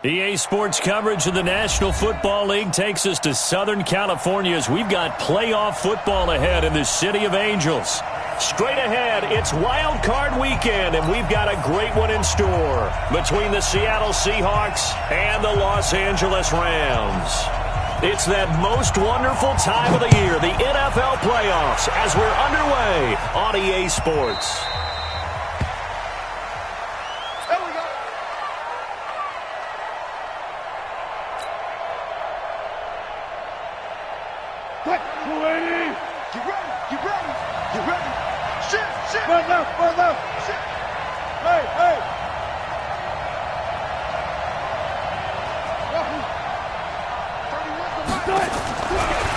EA Sports coverage of the National Football League takes us to Southern California as we've got playoff football ahead in the City of Angels. Straight ahead, it's Wild Card Weekend, and we've got a great one in store between the Seattle Seahawks and the Los Angeles Rams. It's that most wonderful time of the year, the NFL playoffs, as we're underway on EA Sports.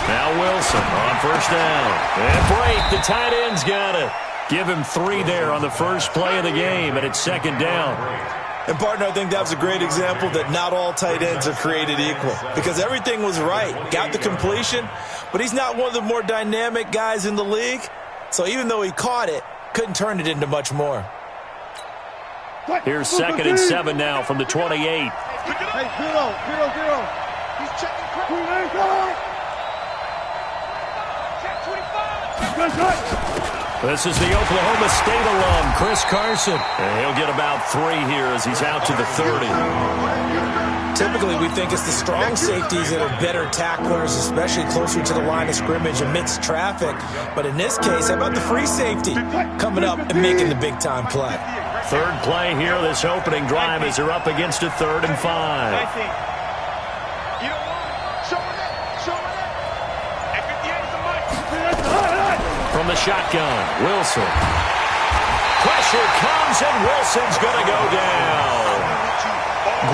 Now Wilson on first down. And break, the tight end's got it. Give him 3 there on the first play of the game, and it's second down. And, partner, I think that was a great example that not all tight ends are created equal because everything was right. Got the completion, but he's not one of the more dynamic guys in the league. So even though he caught it, couldn't turn it into much more. Here's 2nd and 7 now from the 28. Hey, zero. He's checking. This is the Oklahoma State alum, Chris Carson. And he'll get about 3 here as he's out to the 30. Typically, we think it's the strong safeties that are better tacklers, especially closer to the line of scrimmage amidst traffic. But in this case, how about the free safety coming up and making the big-time play? Third play here, this opening drive as they're up against a 3rd and 5. From the shotgun, Wilson. Pressure comes, and Wilson's going to go down.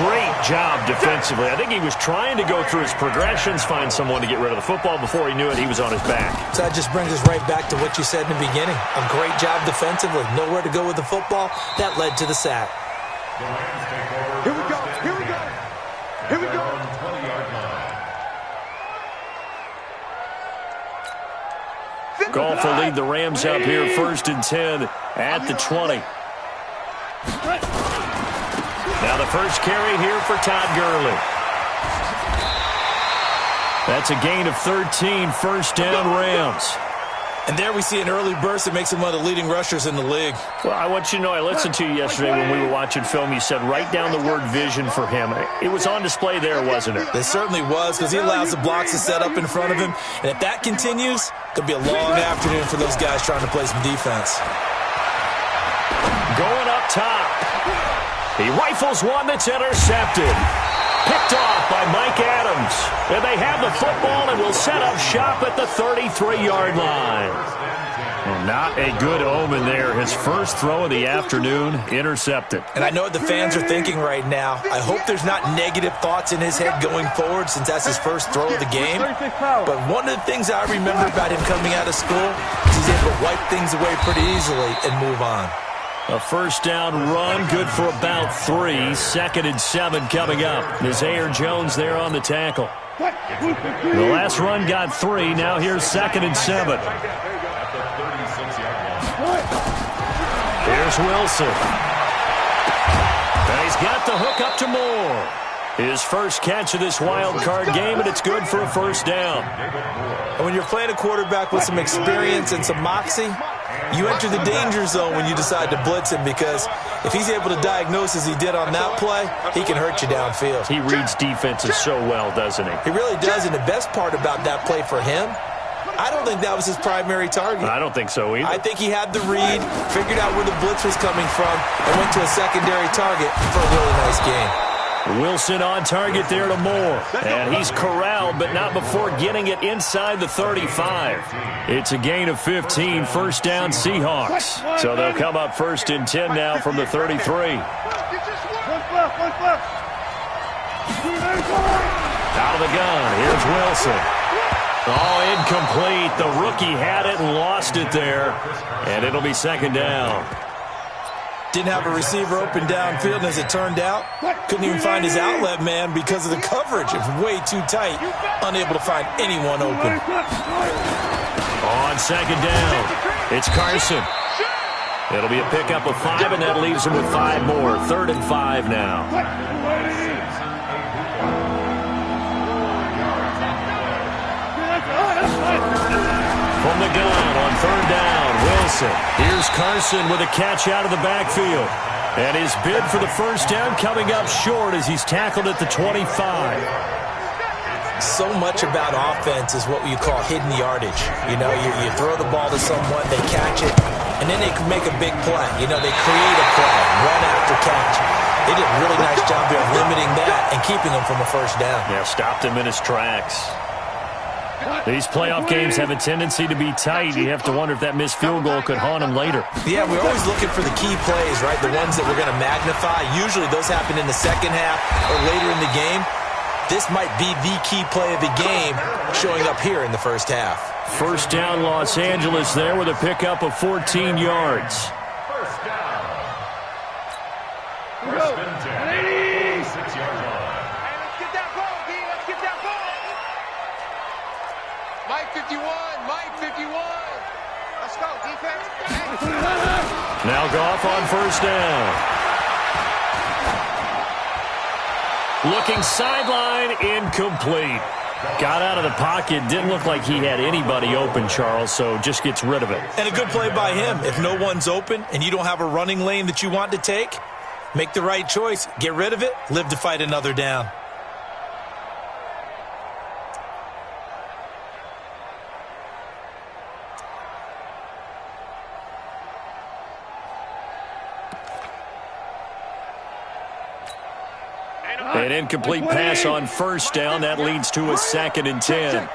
Great job defensively. I think he was trying to go through his progressions, find someone to get rid of the football. Before he knew it, he was on his back. So that just brings us right back to what you said in the beginning. A great job defensively. Nowhere to go with the football. That led to the sack. Here we go. Goff will lead the Rams up here, 1st and 10 at the 20. Now the first carry here for Todd Gurley. That's a gain of 13, 1st down Rams. And there we see an early burst that makes him one of the leading rushers in the league. Well, I want you to know, I listened to you yesterday when we were watching film. You said write down the word vision for him. It was on display there, wasn't it? It certainly was, because he allows the blocks to set up in front of him. And if that continues, it'll be a long afternoon for those guys trying to play some defense. Going up top. He rifles one that's intercepted. Picked off by Mike Adams. And they have the football and will set up shop at the 33-yard line. Well, not a good omen there. His first throw of the afternoon, intercepted. And I know what the fans are thinking right now. I hope there's not negative thoughts in his head going forward since that's his first throw of the game. But one of the things I remember about him coming out of school is he's able to wipe things away pretty easily and move on. A first down run, good for about 3. 2nd and 7 coming up. Nazaire Jones there on the tackle. The last run got 3. Now here's 2nd and 7. Here's Wilson. And he's got the hook up to Moore. His first catch of this wild card game, and it's good for a first down. And when you're playing a quarterback with some experience and some moxie, you enter the danger zone when you decide to blitz him, because if he's able to diagnose as he did on that play, he can hurt you downfield. He reads defenses so well, doesn't he? He really does, and the best part about that play for him, I don't think that was his primary target. I don't think so either. I think he had the read, figured out where the blitz was coming from, and went to a secondary target for a really nice gain. Wilson on target there to Moore. And he's corralled, but not before getting it inside the 35. It's a gain of 15, 1st down Seahawks. So they'll come up 1st and 10 now from the 33. Out of the gun, here's Wilson. Oh, incomplete. The rookie had it and lost it there. And it'll be 2nd down. Didn't have a receiver open downfield, and as it turned out, couldn't even find his outlet man because of the coverage. It was way too tight, unable to find anyone open. On 2nd down, it's Carson. It'll be a pickup of 5, and that leaves him with 5 more. 3rd and 5 now. From the gun on third down, Wilson. Here's Carson with a catch out of the backfield. And his bid for the first down coming up short as he's tackled at the 25. So much about offense is what you call hidden yardage. You know, you throw the ball to someone, they catch it, and then they can make a big play. You know, they create a play, run after catch. They did a really nice job there of limiting that and keeping him from a first down. Yeah, stopped him in his tracks. These playoff games have a tendency to be tight. You have to wonder if that missed field goal could haunt him later. Yeah, we're always looking for the key plays, right? The ones that we're going to magnify. Usually those happen in the second half or later in the game. This might be the key play of the game showing up here in the first half. First down, Los Angeles there with a pickup of 14 yards. First down. First and 10. 6-yard line. Let's get that ball, D. Let's get that ball. Mike 51. Mike 51. Let's go, defense. Now Goff on first down. Looking sideline, incomplete. Got out of the pocket, didn't look like he had anybody open, Charles, so just gets rid of it. And a good play by him. If no one's open and you don't have a running lane that you want to take, make the right choice. Get rid of it, live to fight another down. An incomplete pass on first down. That leads to a 2nd and 10.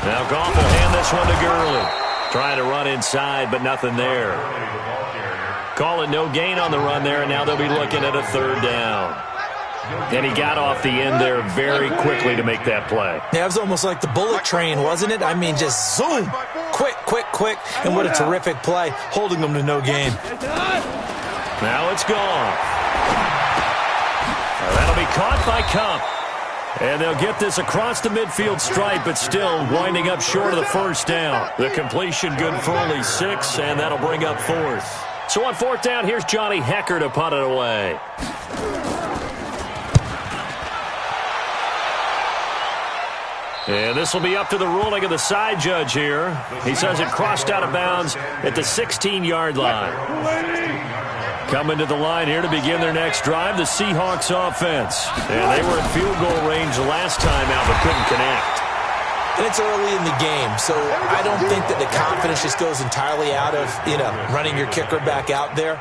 Now Goff will hand this one to Gurley. Trying to run inside, but nothing there. Call it no gain on the run there, and now they'll be looking at a 3rd down. And he got off the end there very quickly to make that play. Yeah, it was almost like the bullet train, wasn't it? I mean, just zoom. Quick, quick, quick. And what a terrific play, holding them to no gain. Now it's gone. That'll be caught by Kupp. And they'll get this across the midfield stripe, but still winding up short of the first down. The completion good for only 6, and that'll bring up 4th. So on 4th down, here's Johnny Hecker to punt it away. And this will be up to the ruling of the side judge here. He says it crossed out of bounds at the 16-yard line. Coming to the line here to begin their next drive, the Seahawks offense. And they were at field goal range last time out, but couldn't connect. And it's early in the game, so I don't think that the confidence just goes entirely out of, running your kicker back out there.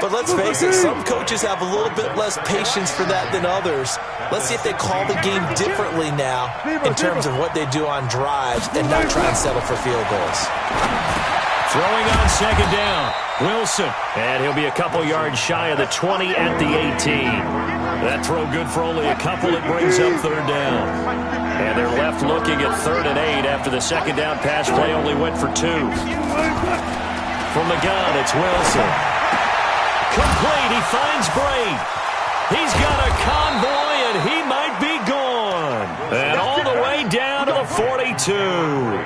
But let's face it, some coaches have a little bit less patience for that than others. Let's see if they call the game differently now in terms of what they do on drives and not try and settle for field goals. Throwing on 2nd down, Wilson. And he'll be a couple yards shy of the 20 at the 18. That throw good for only a couple. It brings up 3rd down. And they're left looking at 3rd and 8 after the 2nd down pass play only went for 2. From the gun, it's Wilson. Complete, he finds Braid. He's got a convoy, and he might be gone. And all the way down to the 42.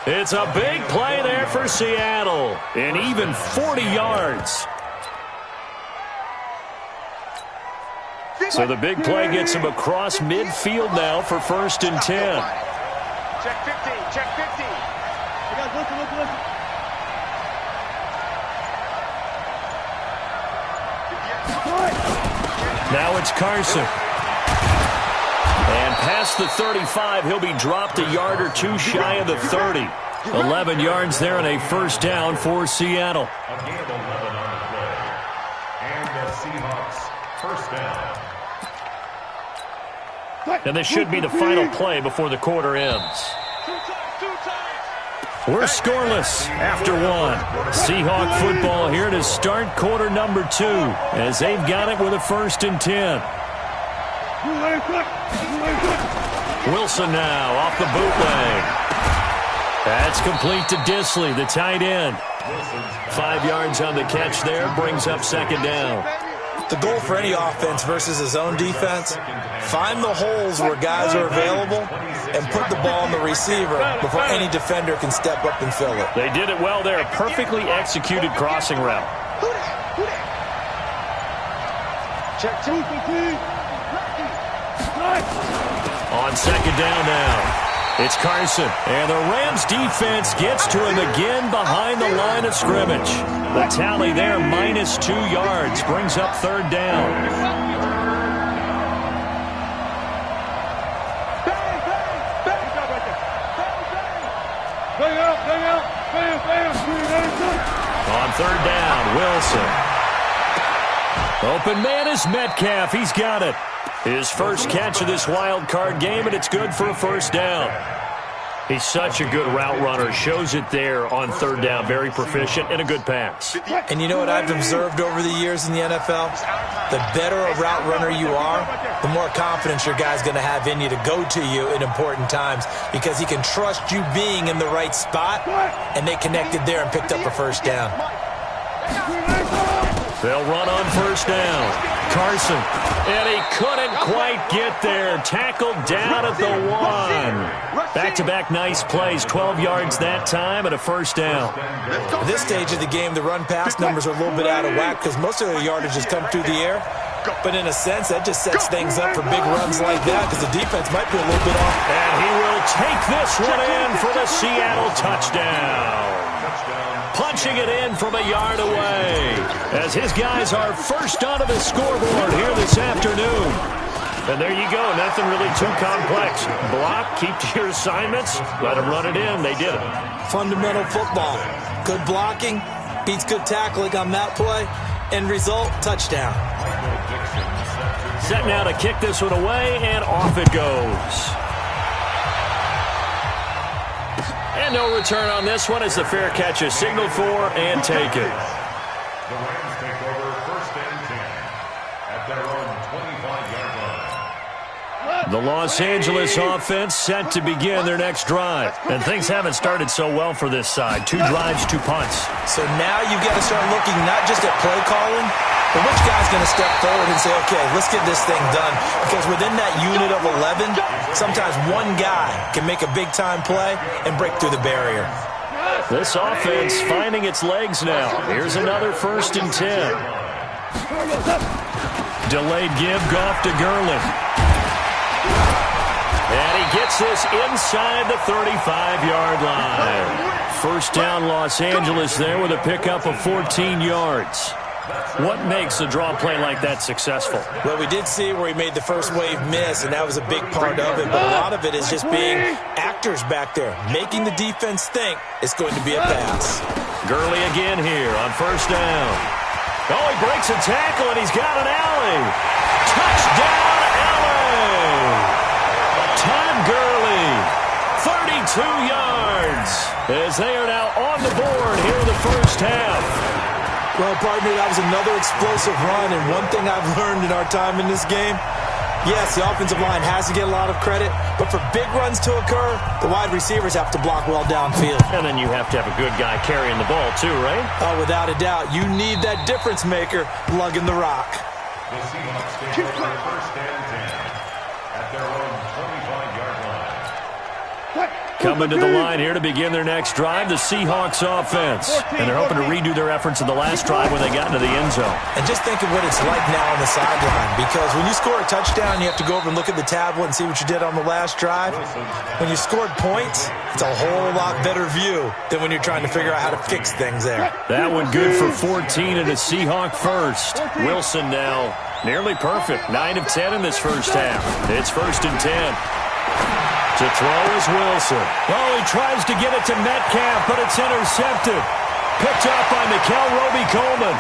It's a big play there for Seattle, and even 40 yards. So the big play gets him across midfield now for 1st and 10. Check 50, check 50. Listen. Now it's Carson. And past the 35, he'll be dropped a yard or 2 shy of the 30. 11 yards there and a 1st down for Seattle. A gain of 11 on the play. And the Seahawks, 1st down. And this should be the final play before the quarter ends. We're scoreless after 1. Seahawk football here to start quarter number 2 as they've got it with a 1st and 10. Wilson now off the bootleg. That's complete to Disley, the tight end. 5 yards on the catch there, brings up 2nd down. The goal for any offense versus his own defense, find the holes where guys are available and put the ball on the receiver before any defender can step up and fill it. They did it well there. Perfectly executed crossing route. Check 2. On 2nd down now. It's Carson, and the Rams defense gets to him again behind the line of scrimmage. The tally there, minus 2 yards, brings up third down. On third down, Wilson. Open man is Metcalf. He's got it. His first catch of this wild card game, and it's good for a first down. He's such a good route runner. Shows it there on third down. Very proficient and a good pass. And you know what I've observed over the years in the NFL? The better a route runner you are, the more confidence your guy's going to have in you to go to you in important times because he can trust you being in the right spot, and they connected there and picked up a first down. They'll run on first down. Carson, and he couldn't quite get there. Tackled down at the 1. Back-to-back nice plays, 12 yards that time and a first down. At this stage of the game, the run-pass numbers are a little bit out of whack because most of the yardage has come through the air. But in a sense, that just sets things up for big runs like that because the defense might be a little bit off. And he will take this one in for the Seattle touchdown. Punching it in from a yard away as his guys are first onto the scoreboard here this afternoon. And there you go. Nothing really too complex. Block, keep to your assignments, let them run it in. They did it. Fundamental football. Good blocking beats good tackling on that play. End result, touchdown. Set now to kick this one away, and off it goes. And no return on this one as the fair catch is signaled for and taken. The Rams take over first and 10 at their own 25-yard line. The Los Angeles offense set to begin their next drive. And things haven't started so well for this side. 2 drives, 2 punts. So now you've got to start looking not just at play calling, but which guy's going to step forward and say, okay, let's get this thing done. Because within that unit of 11, sometimes one guy can make a big-time play and break through the barrier. This offense finding its legs now. Here's another first and 10. Delayed give, Goff to Gurley. And he gets this inside the 35-yard line. First down, Los Angeles there with a pickup of 14 yards. What makes a draw play like that successful? Well, we did see where he made the first wave miss, and that was a big part of it. But a lot of it is just being actors back there, making the defense think it's going to be a pass. Gurley again here on first down. Oh, he breaks a tackle, and he's got an alley. Touchdown, alley! Todd Gurley, 32 yards, as they are now on the board here in the first half. Well, partner, that was another explosive run, and one thing I've learned in our time in this game, yes, the offensive line has to get a lot of credit, but for big runs to occur, the wide receivers have to block well downfield. And then you have to have a good guy carrying the ball too, right? Oh, without a doubt. You need that difference maker lugging the rock. The Seahawks take over first and 10 at their own 25-yard line. Coming to the line here to begin their next drive, the Seahawks offense. And they're hoping to redo their efforts in the last drive when they got into the end zone. And just think of what it's like now on the sideline, because when you score a touchdown, you have to go over and look at the tablet and see what you did on the last drive. When you scored points, it's a whole lot better view than when you're trying to figure out how to fix things there. That one good for 14 and a Seahawk first. Wilson now nearly perfect. 9 of 10 in this first half. It's first and 10. To throw is Wilson. Oh, he tries to get it to Metcalf, but it's intercepted. Picked up by Mikel Roby-Coleman.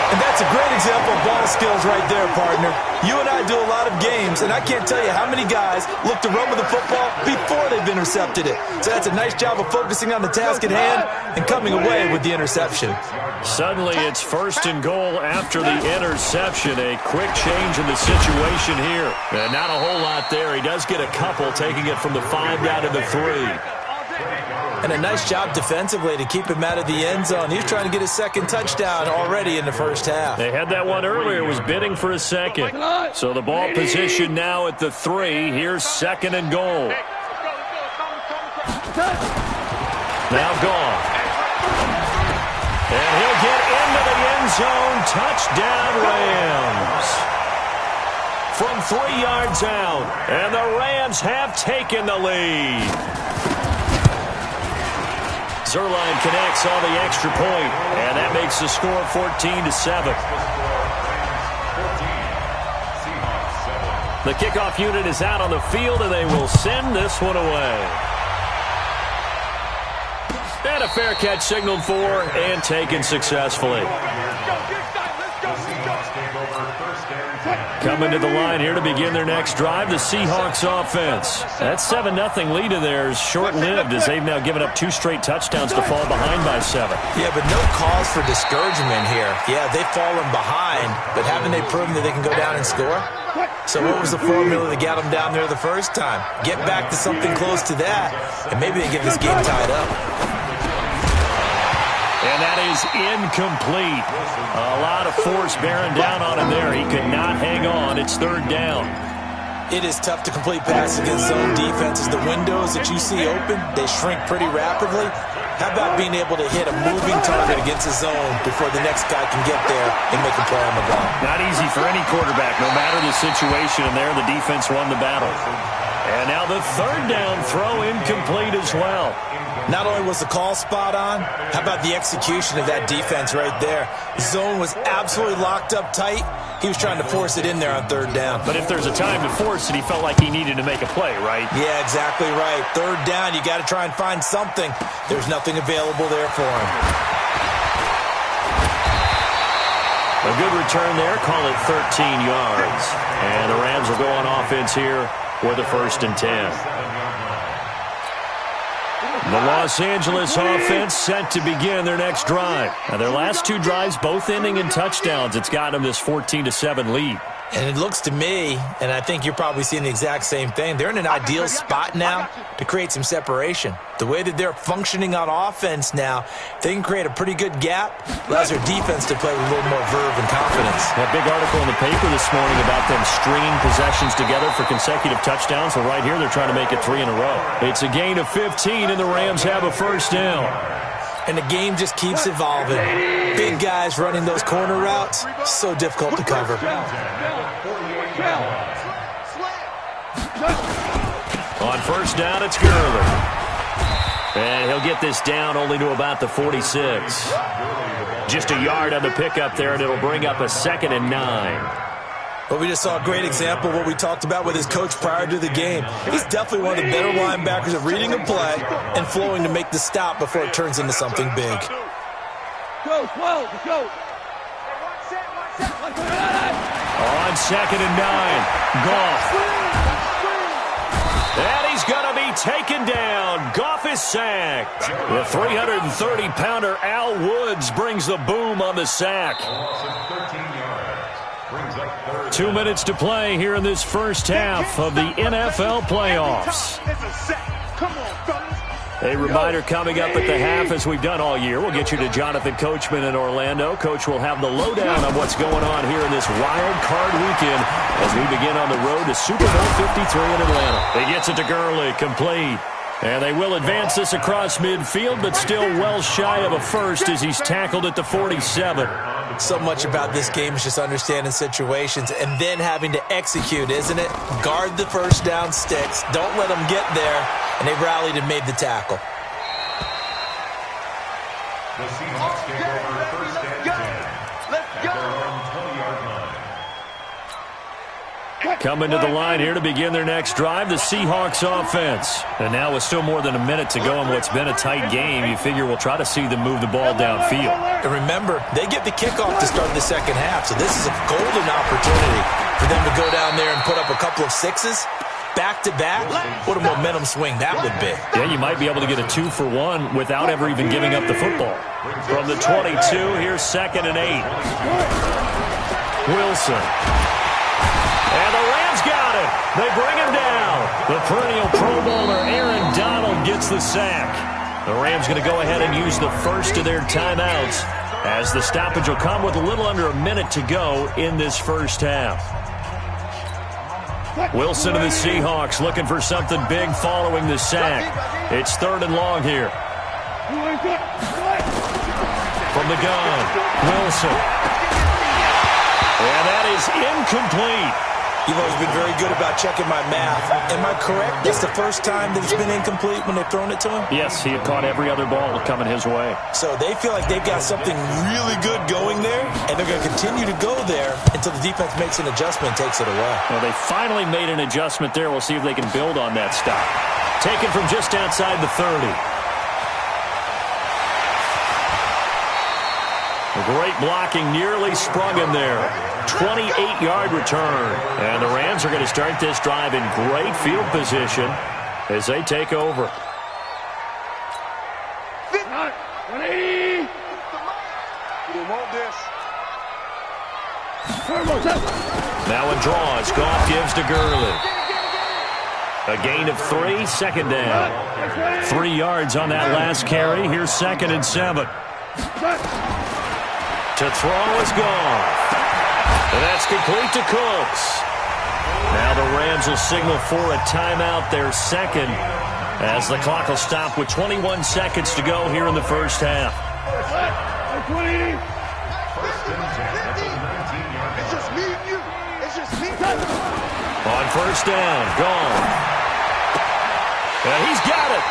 And that's a great example of ball skills right there, partner. You and I do a lot of games, and I can't tell you how many guys look to run with the football before they've intercepted it. So that's a nice job of focusing on the task at hand and coming away with the interception. Suddenly it's first and goal after the interception. A quick change in the situation here. And not a whole lot there. He does get a couple, taking it from the 5 down to the 3. And a nice job defensively to keep him out of the end zone. He's trying to get his second touchdown already in the first half. They had that one earlier, was bidding for a second. So the ball position now at the 3. Here's second and goal. Now gone. And he'll get into the end zone. Touchdown, Rams. from 3 yards out. And the Rams have taken the lead. Zerline connects on the extra point, and that makes the score 14-7. The kickoff unit is out on the field, and they will send this one away. And a fair catch signaled for and taken successfully. Coming to the line here to begin their next drive, the Seahawks offense. That 7-0 lead of theirs short-lived as they've now given up 2 straight touchdowns to fall behind by 7. Yeah, but no cause for discouragement here. Yeah, they've fallen behind, but haven't they proven that they can go down and score? So what was the formula that got them down there the first time? Get back to something close to that, and maybe they get this game tied up. And that is incomplete. A lot of force bearing down on him there. He could not hang on. It's 3rd down. It is tough to complete passes against zone defenses. The windows that you see open, they shrink pretty rapidly. How about being able to hit a moving target against a zone before the next guy can get there and make a play on the ball? Not easy for any quarterback, no matter the situation. And there, the defense won the battle. And now the 3rd down throw incomplete as well. Not only was the call spot on, how about the execution of that defense right there? The zone was absolutely locked up tight. He was trying to force it in there on 3rd down. But if there's a time to force it, he felt like he needed to make a play, right? Yeah, exactly right. 3rd down, you got to try and find something. There's nothing available there for him. A good return there, call it 13 yards. And the Rams will go on offense here with a 1st and 10. The Los Angeles offense set to begin their next drive. Now, their last 2 drives, both ending in touchdowns. It's got them this 14-7 lead. And it looks to me, and I think you're probably seeing the exact same thing, they're in an ideal spot now to create some separation. The way that they're functioning on offense now, they can create a pretty good gap, allows their defense to play with a little more verve and confidence. That big article in the paper this morning about them stringing possessions together for consecutive touchdowns. Well, right here they're trying to make it 3 in a row. It's a gain of 15, and the Rams have a 1st down. And the game just keeps evolving. Big guys running those corner routes, so difficult to cover. On 1st down, it's Gurley. And he'll get this down only to about the 46. Just a yard on the pickup there, and it'll bring up a 2nd and 9. But we just saw a great example of what we talked about with his coach prior to the game. He's definitely one of the better linebackers at reading a play and flowing to make the stop before it turns into something big. Go, slow, go. On 2nd and 9, Goff. And he's going to be taken down. Goff is sacked. The 330-pounder Al Woods brings the boom on the sack. 2 minutes to play here in this first half of the NFL playoffs. A reminder coming up at the half, as we've done all year. We'll get you to Jonathan Coachman in Orlando. Coach will have the lowdown on what's going on here in this wild card weekend as we begin on the road to Super Bowl 53 in Atlanta. He gets it to Gurley, complete. And they will advance this across midfield, but still well shy of a first as he's tackled at the 47. So much about this game is just understanding situations and then having to execute, isn't it? Guard the first down sticks. Don't let them get there. And they rallied and made the tackle. The Seahawks take over 1st and 10 at their own 20-yard line. Coming to the line here to begin their next drive, the Seahawks offense. And now with still more than a minute to go in what's been a tight game, you figure we'll try to see them move the ball downfield. And remember, they get the kickoff to start the second half, so this is a golden opportunity for them to go down there and put up a couple of sixes. Back-to-back, what a momentum swing that would be. Yeah, you might be able to get a 2-for-1 without ever even giving up the football. From the 22, here's 2nd and 8. Wilson. And the Rams got it. They bring him down. The perennial Pro Bowler Aaron Donald gets the sack. The Rams going to go ahead and use the first of their timeouts as the stoppage will come with a little under a minute to go in this first half. Wilson and the Seahawks looking for something big following the sack. It's 3rd and long here. From the gun, Wilson. And that is incomplete. You've always been very good about checking my math. Am I correct? That's the first time that it's been incomplete when they've thrown it to him? Yes, he had caught every other ball coming his way. So they feel like they've got something really good going there, and they're going to continue to go there until the defense makes an adjustment and takes it away. Well, they finally made an adjustment there. We'll see if they can build on that stop. Taken from just outside the 30. Great blocking, nearly sprung him there. 28-yard return. And the Rams are going to start this drive in great field position as they take over. 180. You want this. Now in draws, Goff gives to Gurley. A gain of 3, second down. 3 yards on that last carry. Here's 2nd and 7. To throw is Goff. And that's complete to Cooks. Now the Rams will signal for a timeout, their second, as the clock will stop with 21 seconds to go here in the first half. It's just me and you. It's just me. On first down, gone. And he's got it.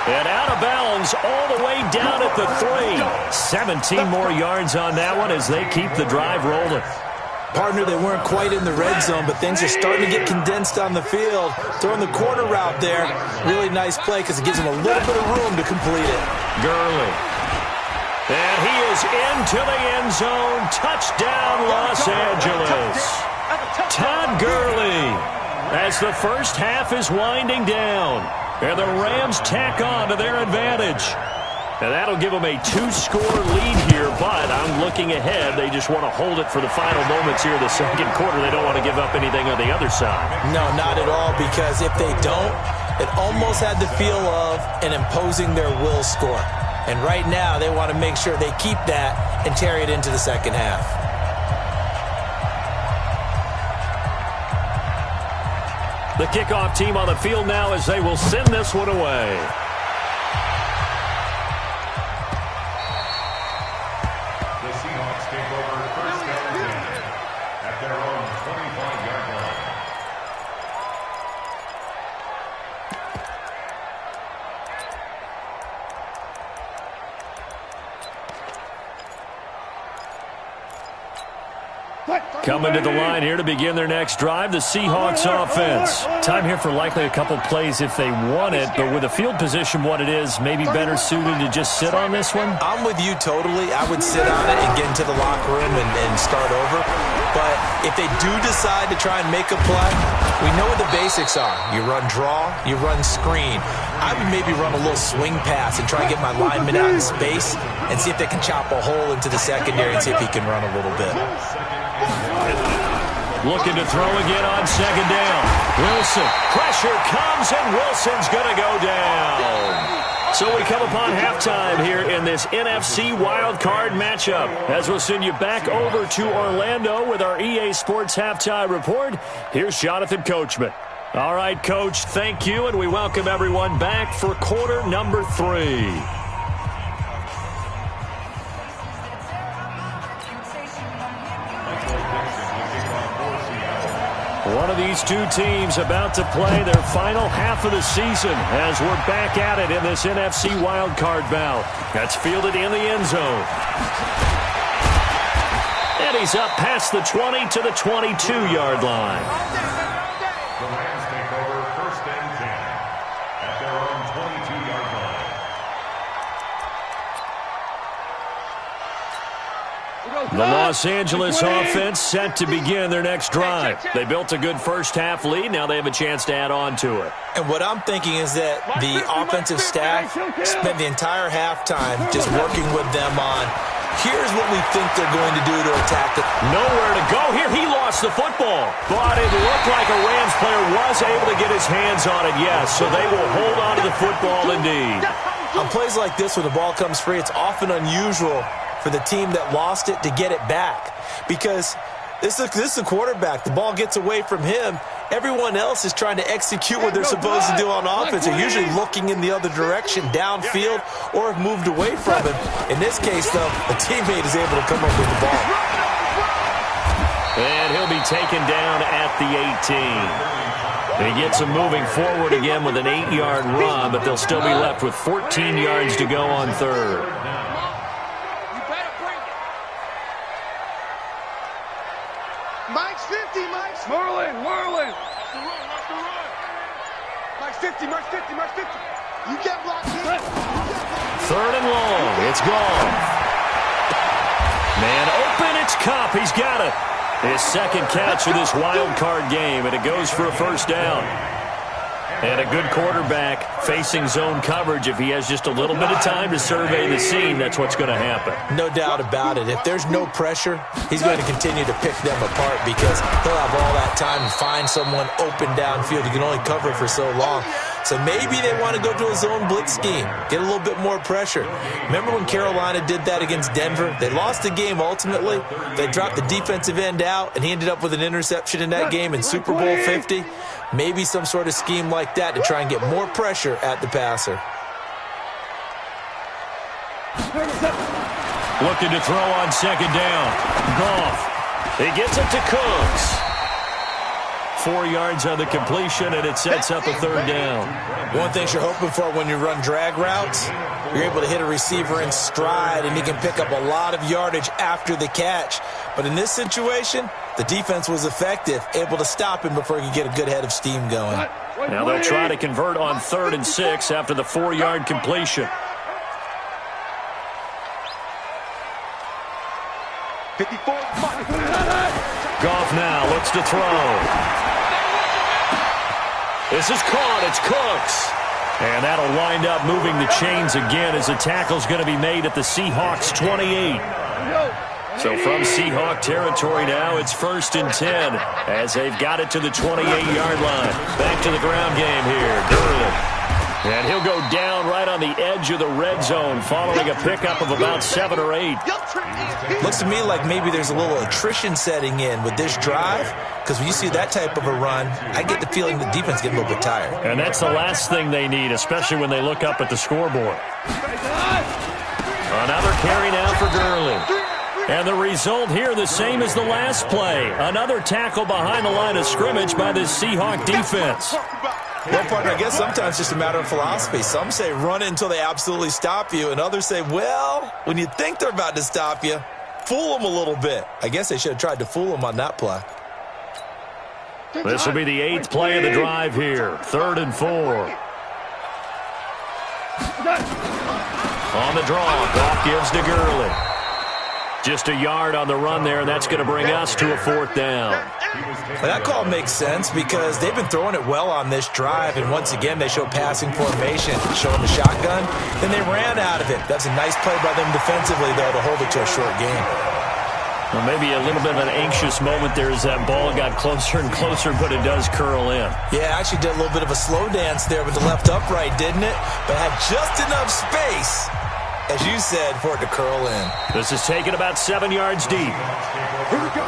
And out of bounds all the way down at the 3. 17 more yards on that one as they keep the drive rolling. Partner, they weren't quite in the red zone, but things are starting to get condensed on the field. Throwing the corner route there, really nice play because it gives them a little bit of room to complete it. Gurley. And he is into the end zone. Touchdown, Los Angeles. Todd Gurley as the first half is winding down. And the Rams tack on to their advantage. And that'll give them a 2-score lead here, but I'm looking ahead. They just want to hold it for the final moments here in the second quarter. They don't want to give up anything on the other side. No, not at all, because if they don't, it almost had the feel of an imposing their will score. And right now, they want to make sure they keep that and carry it into the second half. The kickoff team on the field now as they will send this one away. The Seahawks take over first down 10 at their own 25-yard line. Coming to the line here to begin their next drive, the Seahawks offense. Time here for likely a couple plays if they want it, but with the field position what it is, maybe better suited to just sit on this one? I'm with you totally. I would sit on it and get into the locker room and start over. But if they do decide to try and make a play, we know what the basics are. You run draw, you run screen. I would maybe run a little swing pass and try and get my lineman out in space and see if they can chop a hole into the secondary and see if he can run a little bit. Looking to throw again on second down. Wilson. Pressure comes, and Wilson's going to go down. So we come upon halftime here in this NFC wildcard matchup. As we'll send you back over to Orlando with our EA Sports Halftime Report, here's Jonathan Coachman. All right, Coach, thank you, and we welcome everyone back for quarter number 3. One of these two teams about to play their final half of the season as we're back at it in this NFC wildcard bout. That's fielded in the end zone. And he's up past the 20 to the 22-yard line. The Rams take over first and 10 at their own 22-yard line. The Los Angeles offense set to begin their next drive. They built a good first-half lead. Now they have a chance to add on to it. And what I'm thinking is that the offensive staff spent the entire halftime just working with them on, here's what we think they're going to do to attack it. Nowhere to go here. He lost the football. But it looked like a Rams player was able to get his hands on it, yes. So they will hold on to the football indeed. On plays like this, when the ball comes free, it's often unusual for the team that lost it to get it back. Because this is the quarterback. The ball gets away from him. Everyone else is trying to execute what they're supposed to do on offense. They're usually looking in the other direction, downfield, or have moved away from him. In this case, though, a teammate is able to come up with the ball. And he'll be taken down at the 18. He gets him moving forward again with an 8-yard run, but they'll still be left with 14 yards to go on third. You better bring it. Mike's 50, Mike's. Merlin. Off the run. Mike's 50, Mike's 50. You get blocked here. Third and long. It's gone. Man open. It's Cup. He's got it. His second catch of this wild card game, and it goes for a first down. And a good quarterback facing zone coverage. If he has just a little bit of time to survey the scene, that's what's going to happen. No doubt about it. If there's no pressure, he's going to continue to pick them apart because he'll have all that time to find someone open downfield. He can only cover for so long. So maybe they want to go to a zone blitz scheme, get a little bit more pressure. Remember when Carolina did that against Denver? They lost the game ultimately. They dropped the defensive end out, and he ended up with an interception in that game in Super Bowl 50. Maybe some sort of scheme like that to try and get more pressure at the passer. Looking to throw on second down. Goff. He gets it to Cooks. 4 yards on the completion, and it sets up a third down. One thing you're hoping for when you run drag routes, you're able to hit a receiver in stride, and he can pick up a lot of yardage after the catch. But in this situation, the defense was effective, able to stop him before he could get a good head of steam going. Now they'll try to convert on 3rd and 6 after the 4-yard completion. 54. Goff now looks to throw. This is caught. It's Cooks. And that'll wind up moving the chains again as the tackle's going to be made at the Seahawks 28. So from Seahawk territory now, it's 1st and 10 as they've got it to the 28-yard line. Back to the ground game here. Gurley. And he'll go down right on the edge of the red zone following a pickup of about 7 or 8. Looks to me like maybe there's a little attrition setting in with this drive, because when you see that type of a run, I get the feeling the defense getting a little bit tired. And that's the last thing they need, especially when they look up at the scoreboard. Another carry now for Gurley. And the result here the same as the last play. Another tackle behind the line of scrimmage by this Seahawk defense. Well, partner, I guess sometimes it's just a matter of philosophy. Some say run it until they absolutely stop you, and others say, well, when you think they're about to stop you, fool them a little bit. I guess they should have tried to fool them on that play. This will be the 8th play of the drive here. 3rd and 4. On the draw, Goff gives to Gurley. Just a yard on the run there, and that's going to bring us to a 4th down. Well, that call makes sense because they've been throwing it well on this drive, and once again they show passing formation, showing the shotgun. Then they ran out of it. That's a nice play by them defensively, though, to hold it to a short game. Well, maybe a little bit of an anxious moment there as that ball got closer and closer, but it does curl in. Yeah, actually did a little bit of a slow dance there with the left upright, didn't it? But had just enough space, as you said, for it to curl in. This is taken about 7 yards deep. Here we go.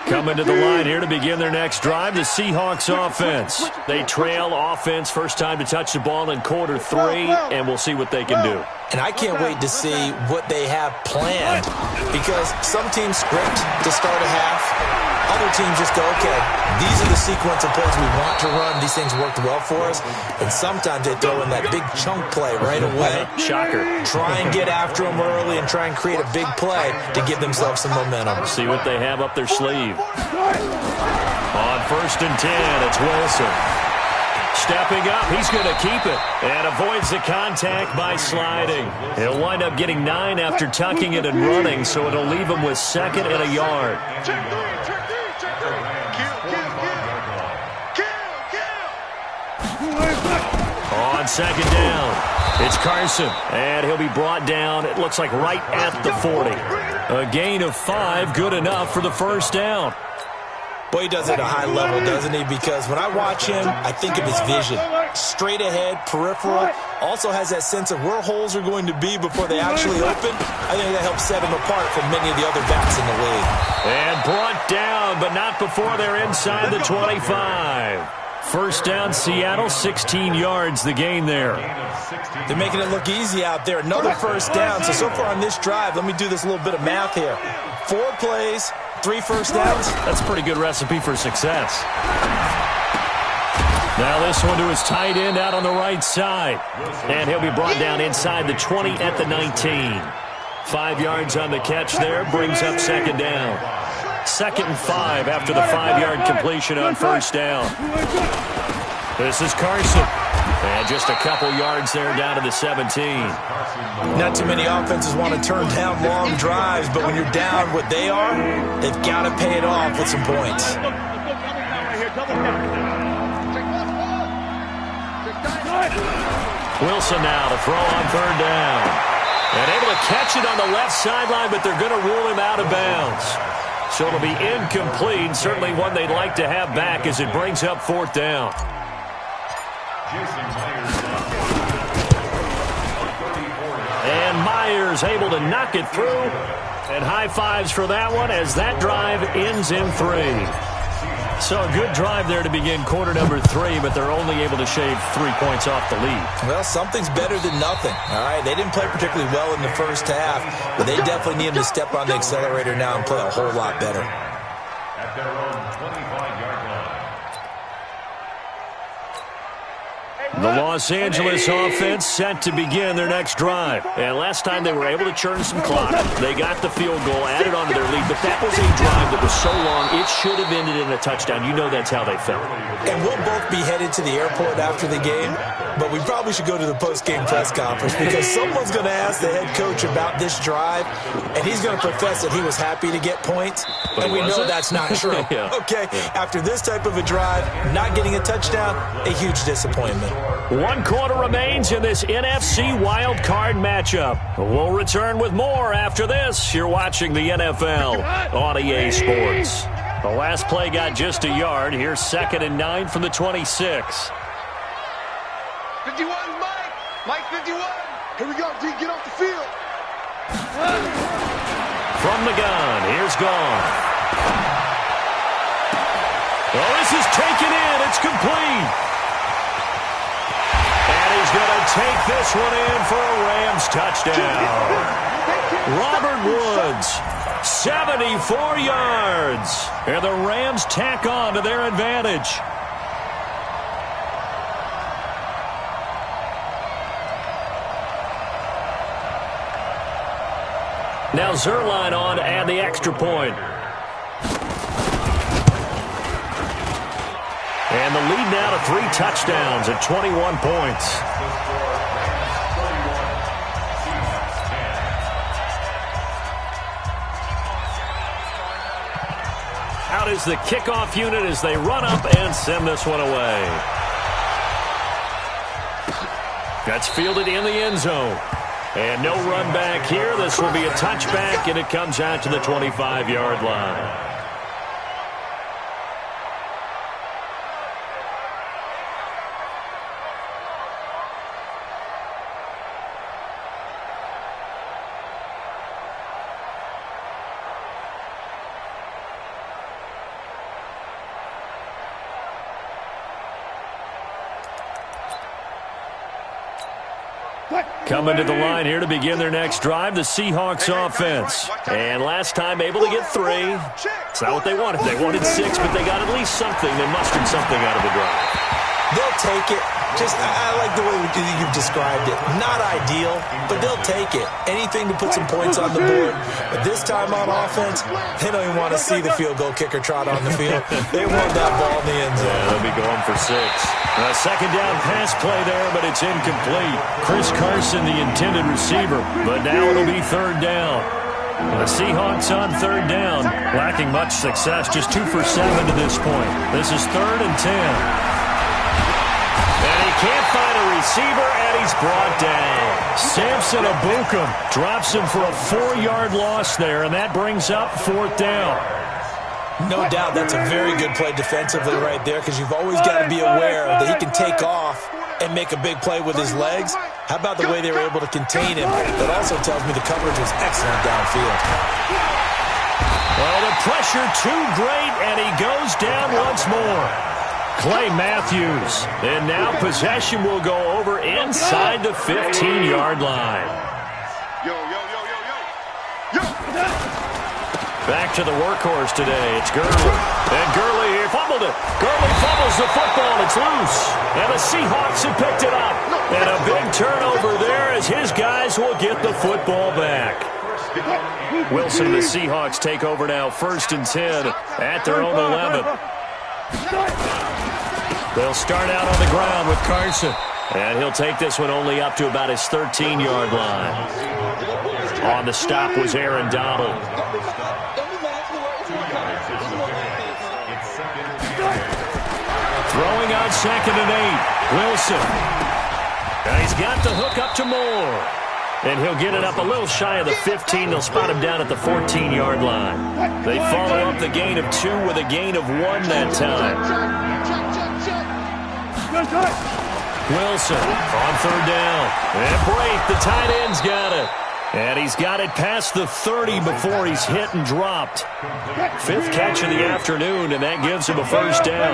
Coming to the line here to begin their next drive, the Seahawks offense. They trail offense, first time to touch the ball in quarter 3, and we'll see what they can do. And I can't wait to see what they have planned, because some teams script to start a half. Other teams just go, okay, these are the sequence of plays we want to run. These things worked well for us. And sometimes they throw in that big chunk play right away. Shocker. Try and get after them early and try and create a big play to give themselves some momentum. See what they have up their sleeve. On 1st and 10, it's Wilson. Stepping up, he's going to keep it and avoids the contact by sliding. He'll wind up getting 9 after tucking it and running, so it'll leave him with 2nd and a yard. On 2nd down, it's Carson, and he'll be brought down, it looks like right at the 40. A gain of 5, good enough for the first down. Boy, he does it at a high level, doesn't he? Because when I watch him, I think of his vision. Straight ahead, peripheral. Also has that sense of where holes are going to be before they actually open. I think that helps set him apart from many of the other backs in the league. And brought down, but not before they're inside the 25. First down, Seattle, 16 yards, the gain there. They're making it look easy out there. Another first down. So far on this drive, let me do this little bit of math here. 4 plays, 3 first downs. That's a pretty good recipe for success. Now this one to his tight end out on the right side. And he'll be brought down inside the 20 at the 19. 5 yards on the catch there, brings up second down. 2nd and 5 after the 5-yard completion on first down. This is Carson. And just a couple yards there down to the 17. Not too many offenses want to turn down long drives, but when you're down what they are, they've got to pay it off with some points. Wilson now to throw on third down. And able to catch it on the left sideline, but they're going to rule him out of bounds. So it'll be incomplete. Certainly one they'd like to have back as it brings up 4th down. And Myers able to knock it through. And high fives for that one as that drive ends in 3. So a good drive there to begin quarter number 3, but they're only able to shave 3 points off the lead. Well, something's better than nothing. All right, they didn't play particularly well in the first half, but they definitely need them to step on the accelerator now and play a whole lot better. At their own 25-yard line. The Los Angeles offense set to begin their next drive. And last time they were able to churn some clock. They got the field goal, added on to their lead, but that was a drive that was so long it should have ended in a touchdown. You know that's how they felt. And we'll both be headed to the airport after the game, but we probably should go to the post-game press conference because someone's going to ask the head coach about this drive, and he's going to profess that he was happy to get points, and we know that's not true. Yeah. Okay, after this type of a drive, not getting a touchdown, a huge disappointment. 1 quarter remains in this NFC wild card matchup. We'll return with more after this. You're watching the NFL on EA Sports. The last play got just a yard. Here's 2nd and 9 from the 26. 51, Mike. Mike 51. Here we go, D. Get off the field. From the gun, here's Gone. Oh, this is taken in. It's complete. And he's going to take this one in for a Rams touchdown. Robert Woods, 74 yards. And the Rams tack on to their advantage. Now Zerline on to add the extra point. And the lead now to 3 touchdowns at 21 points. Out is the kickoff unit as they run up and send this one away. That's fielded in the end zone. And no run back here. This will be a touchback, and it comes out to the 25-yard line. Coming to the line here to begin their next drive, the Seahawks offense. And last time able to get 3. It's not what they wanted. They wanted 6, but they got at least something. They mustered something out of the drive. They'll take it. I like the way you've described it. Not ideal, but they'll take it. Anything to put some points on the board. But this time on offense, they don't even want to see the field goal kicker trot on the field. They want that ball in the end zone. Yeah, they'll be going for 6. A second down pass play there, but it's incomplete. Chris Carson, the intended receiver, but now it'll be 3rd down. The Seahawks on 3rd down, lacking much success, just 2 for 7 to this point. This is 3rd and 10. And he can't find a receiver, and he's brought down. Samson Abukum drops him for a 4-yard loss there, and that brings up 4th down. No doubt that's a very good play defensively right there because you've always got to be aware that he can take off and make a big play with his legs. How about the way they were able to contain him? That also tells me the coverage was excellent downfield. Well, the pressure too great, and he goes down once more. Clay Matthews. And now possession will go over inside the 15-yard line. Yo. Back to the workhorse today. It's Gurley. And Gurley here fumbled it. Gurley fumbles the football. It's loose. And the Seahawks have picked it up. And a big turnover there as his guys will get the football back. Wilson and the Seahawks take over now, 1st and 10 at their own 11. They'll start out on the ground with Carson. And he'll take this one only up to about his 13-yard line. On the stop was Aaron Donald. Throwing on 2nd and 8. Wilson. And he's got the hook up to Moore. And he'll get it up a little shy of the 15. They'll spot him down at the 14-yard line. They follow up the gain of 2 with a gain of 1 that time. Wilson on 3rd down. And break. The tight end's got it. And he's got it past the 30 before he's hit and dropped. 5th catch of the afternoon, and that gives him a 1st down.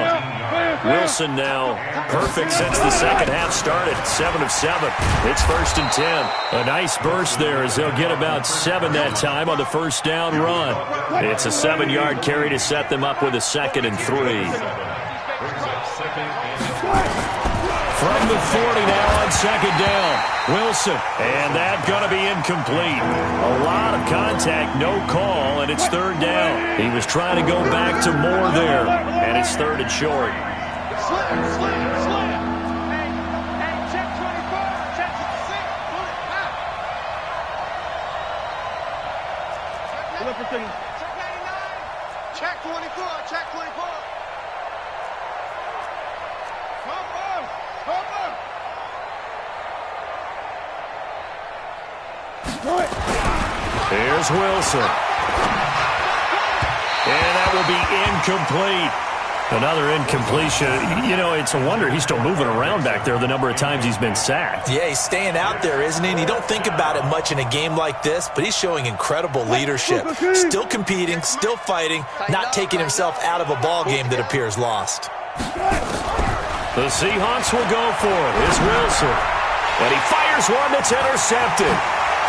Wilson now perfect since the second half started. 7 of 7. It's 1st and 10. A nice burst there as they'll get about 7 that time on the 1st down run. It's a 7-yard carry to set them up with a 2nd and 3. From the 40 now on 2nd down. Wilson. And that's going to be incomplete. A lot of contact, no call, and it's 3rd down. He was trying to go back to Moore there, and it's 3rd and short. Check 24, check 24. Here's Wilson. And that will be incomplete. Another incompletion. You know, it's a wonder he's still moving around back there the number of times he's been sacked. Yeah, he's staying out there, isn't he? And you don't think about it much in a game like this, but he's showing incredible leadership. Still competing, still fighting, not taking himself out of a ball game that appears lost. The Seahawks will go for it. Here's Wilson. And he fires one that's intercepted.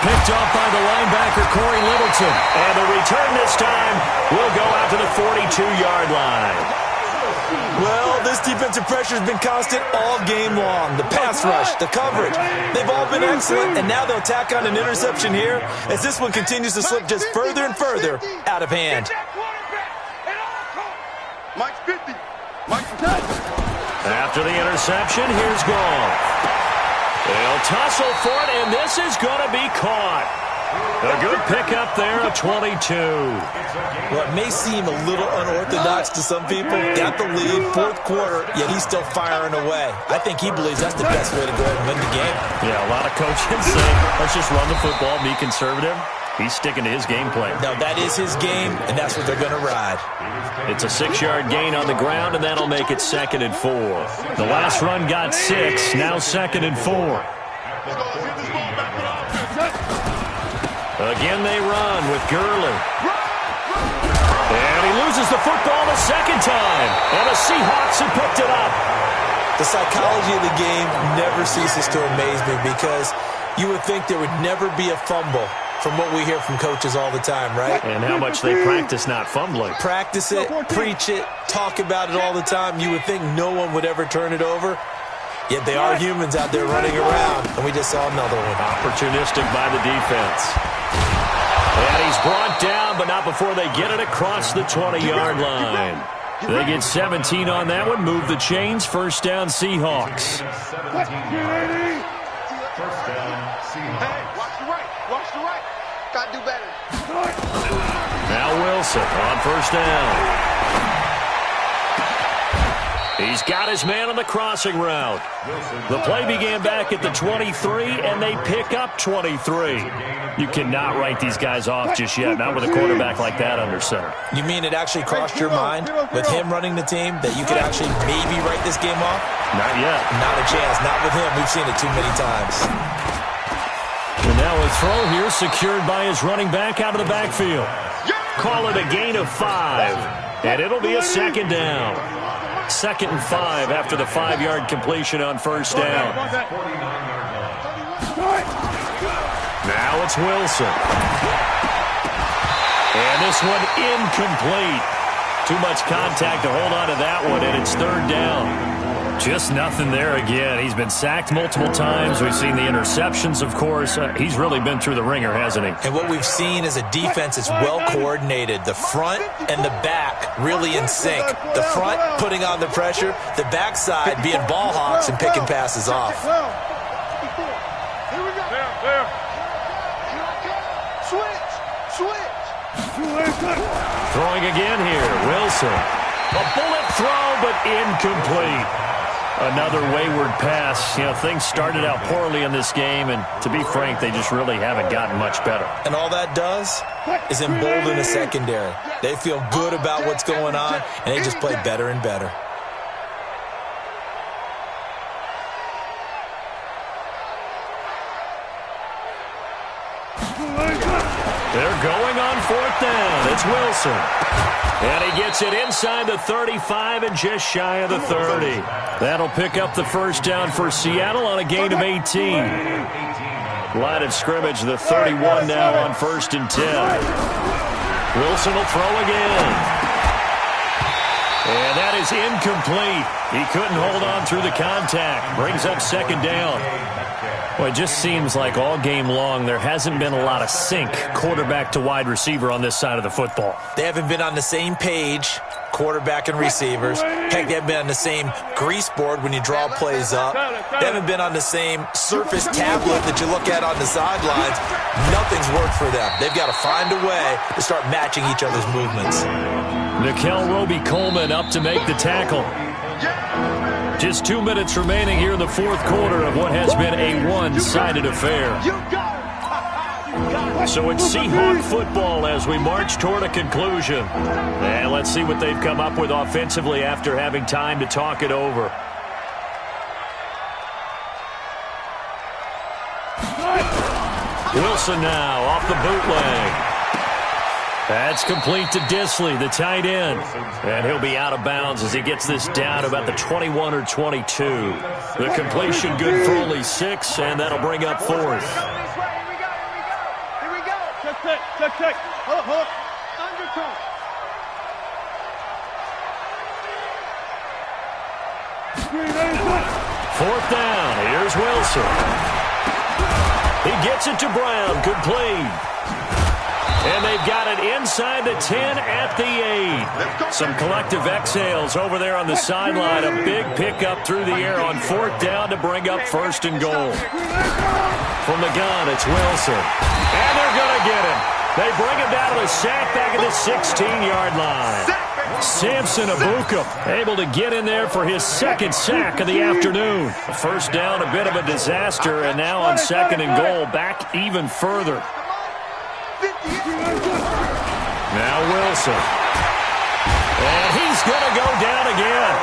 Picked off by the linebacker, Corey Littleton. And the return this time will go out to the 42-yard line. Well, this defensive pressure has been constant all game long. The pass rush, the coverage, they've all been excellent. And now they'll tack on an interception here as this one continues to slip just further and further out of hand. Mike's 50. Mike's 50. After the interception, here's Goff. They'll tussle for it, and this is going to be caught. A good pickup there, a 22. Well, it may seem a little unorthodox to some people. Got the lead, 4th quarter, yet he's still firing away. I think he believes that's the best way to go ahead and win the game. Yeah, a lot of coaches say, let's just run the football, be conservative. He's sticking to his game plan. No, that is his game, and that's what they're going to ride. It's a 6-yard gain on the ground, and that'll make it 2nd and 4. The last run got 6, now 2nd and 4. Again they run with Gurley. And he loses the football the 2nd time, and the Seahawks have picked it up. The psychology of the game never ceases to amaze me because you would think there would never be a fumble from what we hear from coaches all the time, right? And how much they practice not fumbling. Practice it, preach it, talk about it all the time. You would think no one would ever turn it over. Yet they are humans out there running around, and we just saw another one. Opportunistic by the defense. And he's brought down, but not before they get it across the 20-yard line. They get 17 on that one, move the chains, 1st down Seahawks. First down, Seahawks. Hey, watch the right. Watch the right. Got to do better. Now Wilson on 1st down. He's got his man on the crossing route. The play began back at the 23, and they pick up 23. You cannot write these guys off just yet, not with a quarterback like that under center. You mean it actually crossed your mind with him running the team that you could actually maybe write this game off? Not yet. Not a chance. Not with him. We've seen it too many times. And now a throw here secured by his running back out of the backfield. Call it a gain of 5, and it'll be a 2nd down. 2nd and 5 after the 5-yard completion on first down. Now it's Wilson. And this one incomplete. Too much contact to hold on to that one, and it's 3rd down. Just nothing there again. He's been sacked multiple times. We've seen the interceptions, of course. He's really been through the ringer, hasn't he? And what we've seen is a defense that's well coordinated. The front and the back really in sync. The front putting on the pressure, the backside being ball hawks and picking passes off. Here we go. Switch. Throwing again here. Wilson. A bullet throw, but incomplete. Another wayward pass. You know, things started out poorly in this game, and to be frank, they just really haven't gotten much better. And all that does is embolden the secondary. They feel good about what's going on, and they just play better and better. They're going on 4th down. It's Wilson. And he gets it inside the 35 and just shy of the 30. That'll pick up the first down for Seattle on a gain of 18. Line of scrimmage, the 31 now on 1st and 10. Wilson will throw again. And that is incomplete. He couldn't hold on through the contact. Brings up 2nd down. Well, it just seems like all game long there hasn't been a lot of sync quarterback to wide receiver on this side of the football. They haven't been on the same page, quarterback and receivers. Heck, they haven't been on the same grease board when you draw plays up. They haven't been on the same surface tablet that you look at on the sidelines. Nothing's worked for them. They've got to find a way to start matching each other's movements. Nikel Roby-Coleman up to make the tackle. Just 2 minutes remaining here in the 4th quarter of what has been a one-sided affair. So it's Seahawk football as we march toward a conclusion. And let's see what they've come up with offensively after having time to talk it over. Wilson now off the bootleg. That's complete to Disley, the tight end. And he'll be out of bounds as he gets this down about the 21 or 22. The completion good for only 6, and that'll bring up 4th. Here we go. Check. Hook. Undertow. 4th down. Here's Wilson. He gets it to Brown. Complete. And they've got it inside the 10 at the 8. Some collective exhales over there on the sideline. A big pickup through the air on 4th down to bring up 1st and goal. From the gun, it's Wilson. And they're going to get him. They bring him down to the sack back at the 16-yard line. Samson Abuka able to get in there for his 2nd sack of the afternoon. 1st down, a bit of a disaster, and now on 2nd and goal, back even further. Now Wilson. And he's going to go down again.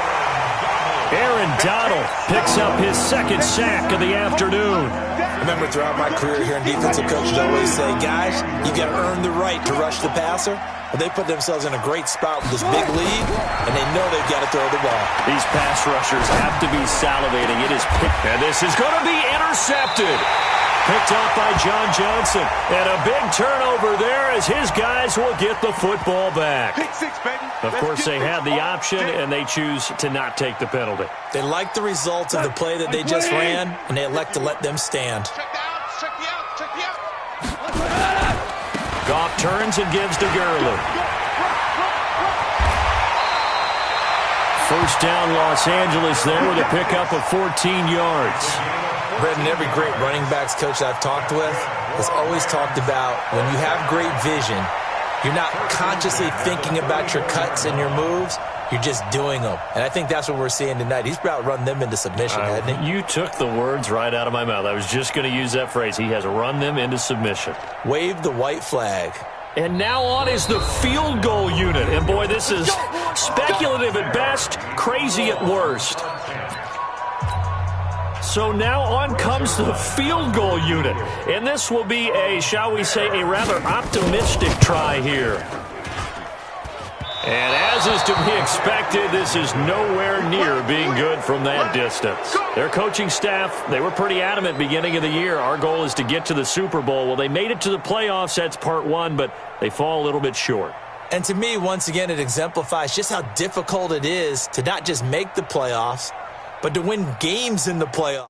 Aaron Donald picks up his 2nd sack of the afternoon. I remember throughout my career here in defensive coaches always say, guys, you got to earn the right to rush the passer. But they put themselves in a great spot with this big lead, and they know they've got to throw the ball. These pass rushers have to be salivating. It is picked, and this is going to be intercepted. Picked off by John Johnson. And a big turnover there as his guys will get the football back. Pick 6, baby. Of course, they had the option, and they choose to not take the penalty. They like the results of the play that they just ran, and they elect to let them stand. Check the out. Goff turns and gives to Gurley. 1st down, Los Angeles there with a pickup of 14 yards. Brendan, every great running backs coach I've talked with has always talked about when you have great vision, you're not consciously thinking about your cuts and your moves. You're just doing them. And I think that's what we're seeing tonight. He's about run them into submission, hasn't he? You took the words right out of my mouth. I was just going to use that phrase. He has run them into submission. Wave the white flag. And now on is the field goal unit. And, boy, this is speculative at best, crazy at worst. So now on comes the field goal unit. And this will be a, shall we say, a rather optimistic try here. And as is to be expected. This is nowhere near being good from that distance. Their coaching staff, they were pretty adamant beginning of the year. Our goal is to get to the Super Bowl. Well, they made it to the playoffs. That's part one, but they fall a little bit short. And to me, once again, it exemplifies just how difficult it is to not just make the playoffs, but to win games in the playoffs.